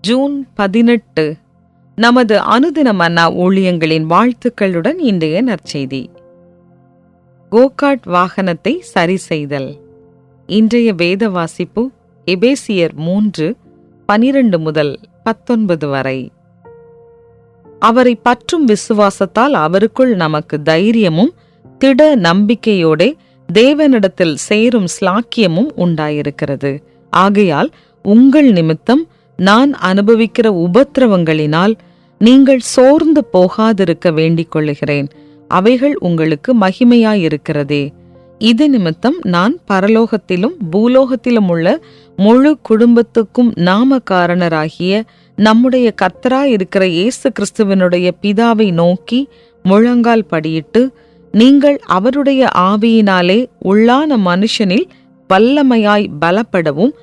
June 18 நமது அனுதின மன்னா ஊழியங்களின் வாழ்த்துக்களுடன் இன்றைய நற்செய்தி. கோகார்ட் வாகனத்தை சரி செய்தல். இன்றைய வேத வாசிப்பு எபேசியர் 3:12 முதல் 19 வரை. அவரை பற்றும் விசுவாசத்தால் அவருக்குள் நமக்கு தைரியமும் திட நம்பிக்கையோட தேவனிடத்தில் சேரும் ஸ்லாக்கியமும் உண்டாயிருக்கிறது. ஆகையால் உங்கள் நிமித்தம் நான் அனுபவிக்கிற உபத்திரவங்களினால் நீங்கள் சோர்ந்து போகாதிருக்க வேண்டிக் கொள்ளுகிறேன். அவைகள் உங்களுக்கு மகிமையாயிருக்கிறதே. இது நிமித்தம் நான் பரலோகத்திலும் பூலோகத்திலும் உள்ள முழு குடும்பத்துக்கும் நாமகாரணராகிய நம்முடைய கர்த்தராயிருக்கிற இயேசு கிறிஸ்துவனுடைய பிதாவை நோக்கி முழங்கால் படியிட்டு, நீங்கள் அவருடைய ஆவியினாலே உள்ளான மனுஷனில் வல்லமையாய் பலப்படவும்,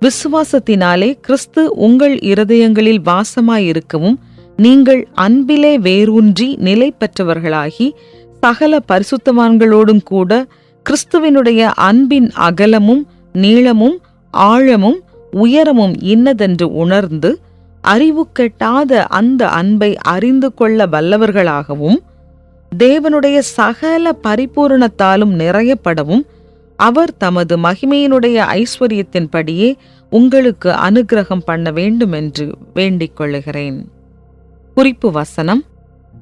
விசுவாசத்தினாலே கிறிஸ்து உங்கள் இருதயங்களில் வாசமாயிருக்கவும், நீங்கள் அன்பிலே வேரூன்றி நிலை பெற்றவர்களாகி சகல பரிசுத்தவான்களோடும் கூட கிறிஸ்துவினுடைய அன்பின் அகலமும் நீளமும் ஆழமும் உயரமும் இன்னதென்று உணர்ந்து அறிவு கெட்டாத அந்த அன்பை அறிந்து கொள்ள வல்லவர்களாகவும், தேவனுடைய சகல பரிபூரணத்தாலும் நிறையப்படவும் அவர் தமது மகிமையினுடைய ஐஸ்வர்யத்தின்படியே உங்களுக்கு அனுக்கிரகம் பண்ண வேண்டுமென்று வேண்டிக் கொள்ளுகிறேன். குறிப்பு வசனம்: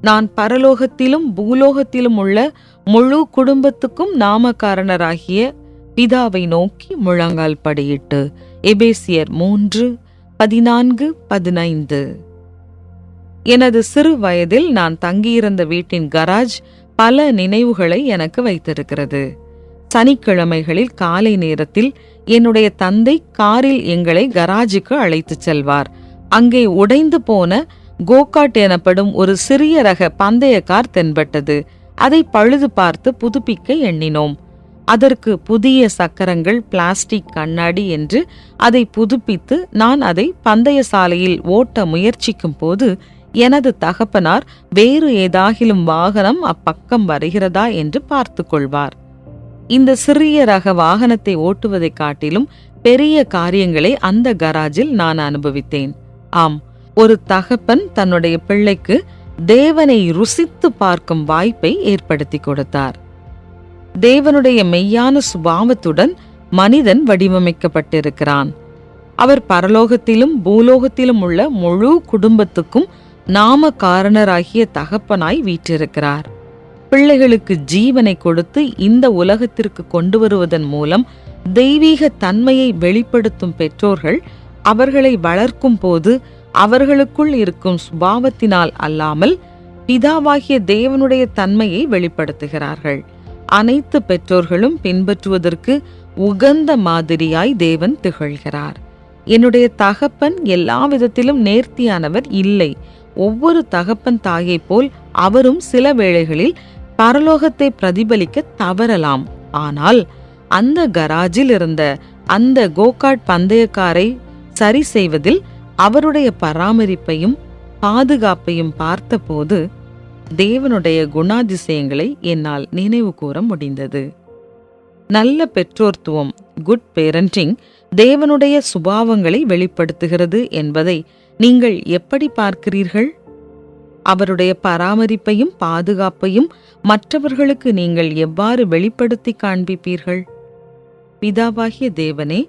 நான் பரலோகத்திலும் பூலோகத்திலும் உள்ள முழு குடும்பத்துக்கும் நாமகாரணராகிய பிதாவை நோக்கி முழங்கால் படியிட்டு. எபேசியர் 3:14-15. எனது சிறு வயதில் நான் தங்கியிருந்த வீட்டின் கராஜ் பல நினைவுகளை எனக்கு வைத்திருக்கிறது. சனிக்கிழமைகளில் காலை நேரத்தில் என்னுடைய தந்தை காரில் எங்களை கராஜுக்கு அழைத்துச் செல்வார். அங்கே உடைந்து போன கோகார்ட் எனப்படும் ஒரு சிறிய ரக பந்தய கார் தென்பட்டது. அதை பழுது பார்த்து புதுப்பிக்க எண்ணினோம். அதற்கு புதிய சக்கரங்கள், பிளாஸ்டிக் கண்ணாடி என்று அதை புதுப்பித்து நான் அதை பந்தய சாலையில் ஓட்ட முயற்சிக்கும் போது எனது தகப்பனார் வேறு ஏதாகிலும் வாகனம் அப்பக்கம் வருகிறதா என்று பார்த்து கொள்வார். இந்த சிறிய ரக வாகனத்தை ஓட்டுவதை காட்டிலும் பெரிய காரியங்களை அந்த கராஜில் நான் அனுபவித்தேன். ஆம், ஒரு தகப்பன் தன்னுடைய பிள்ளைக்கு தேவனை ருசித்து பார்க்கும் வாய்ப்பை ஏற்படுத்தி கொடுத்தார். தேவனுடைய மெய்யான சுபாவத்துடன் மனிதன் வடிவமைக்கப்பட்டிருக்கிறான். அவர் பரலோகத்திலும் பூலோகத்திலும் உள்ள முழு குடும்பத்துக்கும் நாம காரணராகிய தகப்பனாய் வீற்றிருக்கிறார். பிள்ளைகளுக்கு ஜீவனை கொடுத்து இந்த உலகத்திற்கு கொண்டு வருவதன் மூலம் தெய்வீக தன்மையை வெளிப்படுத்தும் பெற்றோர்கள் அவர்களை வளர்க்கும் போது அவர்களுக்குள் இருக்கும் சுபாவத்தினால் அல்லாமல் பிதாவாகிய தேவனுடைய தன்மையை வெளிப்படுத்துகிறார்கள். அனைத்து பெற்றோர்களும் பின்பற்றுவதற்கு உகந்த மாதிரியாய் தேவன் திகழ்கிறார். என்னுடைய தகப்பன் எல்லா விதத்திலும் நேர்த்தியானவர் இல்லை. ஒவ்வொரு தகப்பன் தாயை போல் அவரும் சில வேளைகளில் பரலோகத்தை பிரதிபலிக்க தவறலாம். ஆனால் அந்த கராஜில் இருந்த அந்த கோகார்ட் பந்தயக்காரை சரி செய்வதில் அவருடைய பராமரிப்பையும் பாதுகாப்பையும் பார்த்தபோது தேவனுடைய குணாதிசயங்களை என்னால் நினைவு கூற முடிந்தது. நல்ல பெற்றோர்த்துவம், குட் பேரண்டிங், தேவனுடைய சுபாவங்களை வெளிப்படுத்துகிறது என்பதை நீங்கள் எப்படி பார்க்கிறீர்கள்? அவருடைய பராமரிப்பையும் பாதுகாப்பையும் மற்றவர்களுக்கு நீங்கள் எவ்வாறு வெளிப்படுத்தி காண்பிப்பீர்கள்? பிதாவாகிய தேவனே,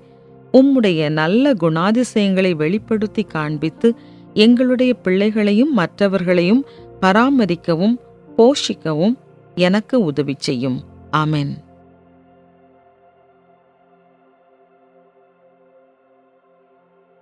உம்முடைய நல்ல குணாதிசயங்களை வெளிப்படுத்தி காண்பித்து எங்களுடைய பிள்ளைகளையும் மற்றவர்களையும் பராமரிக்கவும் போஷிக்கவும் எனக்கு உதவி செய்யும். ஆமென்.